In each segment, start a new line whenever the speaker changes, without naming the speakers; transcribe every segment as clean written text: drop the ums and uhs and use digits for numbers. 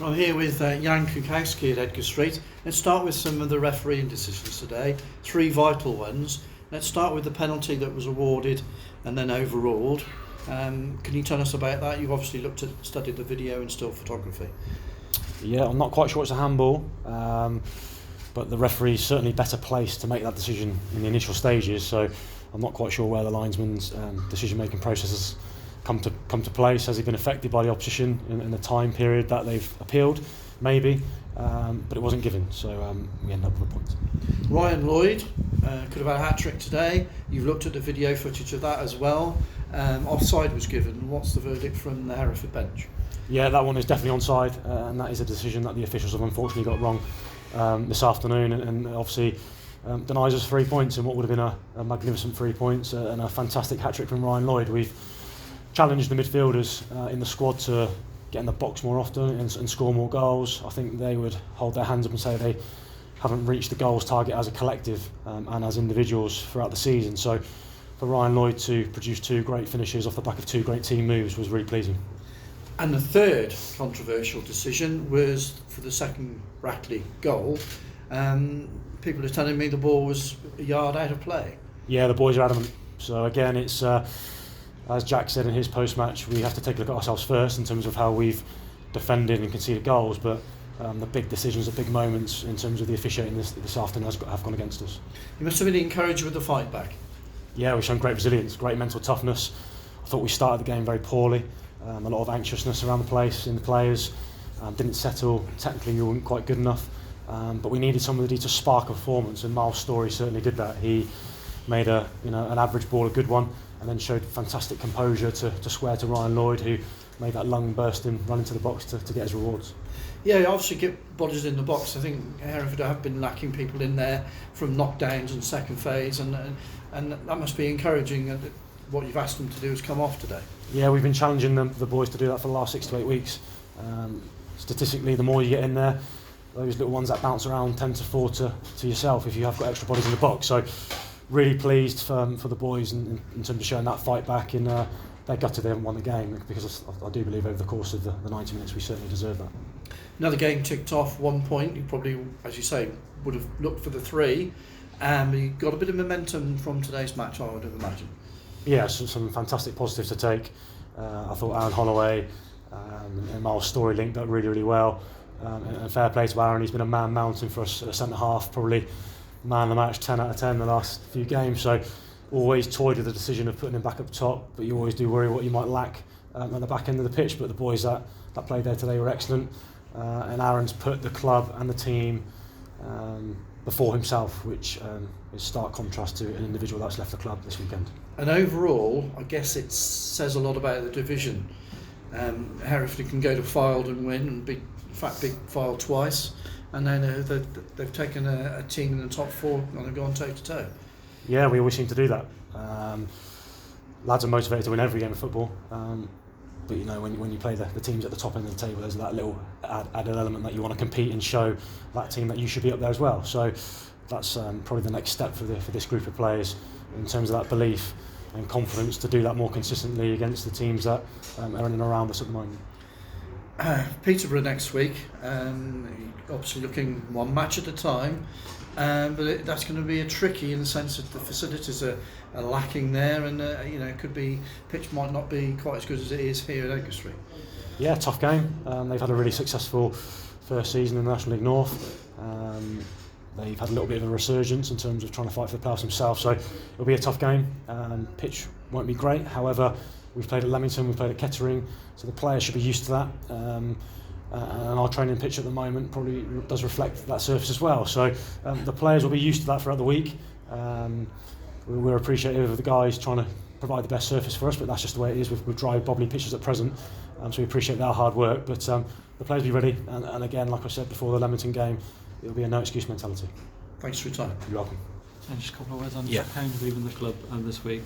I'm here with Jan Klukowski at Edgar Street. Let's start with some of the refereeing decisions today. 3 vital ones. Let's start with the penalty that was awarded and then overruled. Can you tell us about that? You've obviously studied the video and still photography.
Yeah, I'm not quite sure it's a handball, but the referee's certainly better placed to make that decision in the initial stages. So I'm not quite sure where the linesman's decision-making process has come to place. Has he been affected by the opposition in the time period that they've appealed? Maybe, but it wasn't given, so we end up with a point.
Ryan Lloyd could have had a hat-trick today. You've looked at the video footage of that as well. Offside was given. What's the verdict from the Hereford bench?
Yeah, that one is definitely onside, and that is a decision that the officials have unfortunately got wrong this afternoon, and obviously denies us 3 points in what would have been a magnificent 3 points and a fantastic hat-trick from Ryan Lloyd. We've challenged the midfielders in the squad to get in the box more often and score more goals. I think they would hold their hands up and say they haven't reached the goals target as a collective and as individuals throughout the season. So for Ryan Lloyd to produce 2 great finishes off the back of 2 great team moves was really pleasing.
And the third controversial decision was for the second Brackley goal. People are telling me the ball was a yard out of play. Yeah,
the boys are adamant. So again, it's as Jack said in his post-match, we have to take a look at ourselves first in terms of how we've defended and conceded goals, but the big decisions, the big moments in terms of the officiating this afternoon have gone against us.
You must have been encouraged with the fight back.
Yeah, we've shown great resilience, great mental toughness. I thought we started the game very poorly. A lot of anxiousness around the place in the players. Didn't settle. Technically, we weren't quite good enough. But we needed somebody to spark a performance, and Miles Story certainly did that. He made an average ball a good one, and then showed fantastic composure to square to Ryan Lloyd, who made that lung-bursting run into the box to get his rewards.
Yeah, obviously get bodies in the box. I think Hereford have been lacking people in there from knockdowns and second phase, and that must be encouraging. What you've asked them to do has come off today.
Yeah, we've been challenging the boys to do that for the last 6 to 8 weeks. Statistically, the more you get in there, those little ones that bounce around tend to fall to yourself if you have got extra bodies in the box. So really pleased for the boys in terms of showing that fight back. And they're gutted they haven't won the game, because I do believe over the course of the 90 minutes we certainly deserve that.
Another game ticked off, 1 point. You probably, as you say, would have looked for the 3. You got a bit of momentum from today's match, I would have imagined.
Yeah, some fantastic positives to take. I thought Aaron Holloway and Miles Story linked up really, really well. And fair play to Aaron, he's been a man mountain for us at a centre half, probably man of the match, 10 out of 10 the last few games. So always toyed with the decision of putting him back up top, but you always do worry what you might lack at the back end of the pitch. But the boys that played there today were excellent, and Aaron's put the club and the team before himself, which is stark contrast to an individual that's left the club this weekend.
And overall, I guess it says a lot about the division. Hereford can go to Fylde and win, and beat Fylde twice, and then they've taken a team in the top 4 and they've gone toe to toe.
Yeah, we always seem to do that. Lads are motivated to win every game of football, but you know, when you play the teams at the top end of the table, there's that little added element that you want to compete and show that team that you should be up there as well. So that's probably the next step for this group of players in terms of that belief and confidence to do that more consistently against the teams that are in and around us at the moment.
Peterborough next week, obviously looking one match at a time, but that's going to be a tricky in the sense that the facilities are lacking there, and it could be pitch might not be quite as good as it is here at Edgar Street.
Yeah, tough game. They've had a really successful first season in the National League North. They've had a little bit of a resurgence in terms of trying to fight for the playoffs themselves, so it'll be a tough game. Pitch won't be great, however, we've played at Leamington, we've played at Kettering, so the players should be used to that. And our training pitch at the moment probably does reflect that surface as well. So the players will be used to that throughout the week. We're appreciative of the guys trying to provide the best surface for us, but that's just the way it is with dry, bobbly pitches at present. So we appreciate their hard work, but the players will be ready. And again, like I said before the Leamington game, it'll be a no excuse mentality.
Thanks for your time.
You're welcome.
And just a couple of words on Jack Hound leaving the club this week.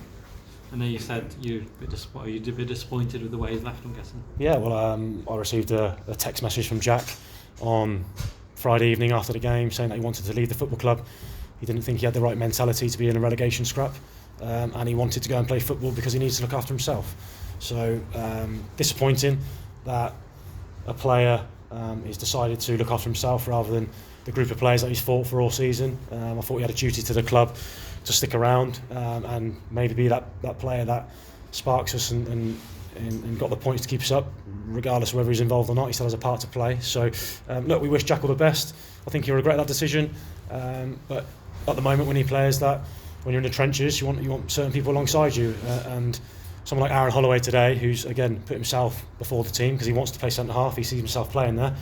I know you said you're a bit disappointed with the way he's left, I'm guessing.
Yeah, well, I received a text message from Jack on Friday evening after the game saying that he wanted to leave the football club. He didn't think he had the right mentality to be in a relegation scrap, and he wanted to go and play football because he needs to look after himself. So disappointing that a player He's decided to look after himself rather than the group of players that he's fought for all season. I thought he had a duty to the club to stick around and maybe be that player that sparks us and got the points to keep us up, regardless of whether he's involved or not. He still has a part to play. So look, we wish Jack all the best. I think he'll regret that decision, but at the moment we need players that, when you're in the trenches, you want certain people alongside you, and someone like Aaron Holloway today, who's again put himself before the team because he wants to play centre half, he sees himself playing there,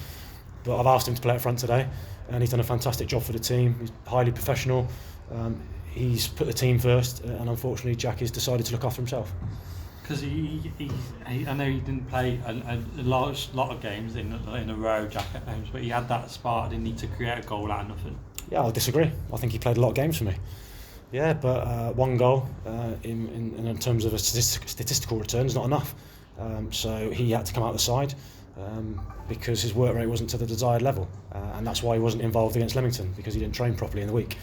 but I've asked him to play up front today and he's done a fantastic job for the team. He's highly professional. He's put the team first, and unfortunately Jack has decided to look after himself.
Because I know he didn't play a lot of games in a row, Jack, at Holmes, but he had that spark, didn't he, to create a goal out of nothing? Yeah,
I'll disagree. I think he played a lot of games for me. Yeah, but one goal in terms of a statistical return is not enough. So he had to come out the side because his work rate wasn't to the desired level, and that's why he wasn't involved against Leamington, because he didn't train properly in the week.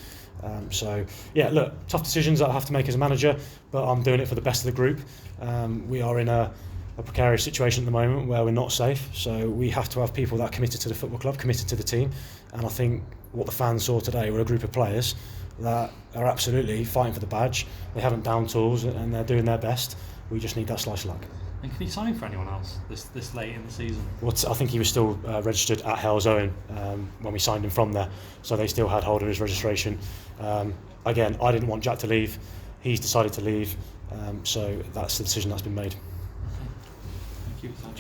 So yeah, look, tough decisions that I have to make as a manager, but I'm doing it for the best of the group. We are in a precarious situation at the moment where we're not safe, so we have to have people that are committed to the football club, committed to the team, and I think what the fans saw today were a group of players that are absolutely fighting for the badge. They haven't down tools and they're doing their best. We just need that slice of luck.
And can he sign for anyone else this late in the season?
Well, I think he was still registered at Hales Owen when we signed him from there, so they still had hold of his registration. Again, I didn't want Jack to leave. He's decided to leave, so that's the decision that's been made.
Okay. Thank you.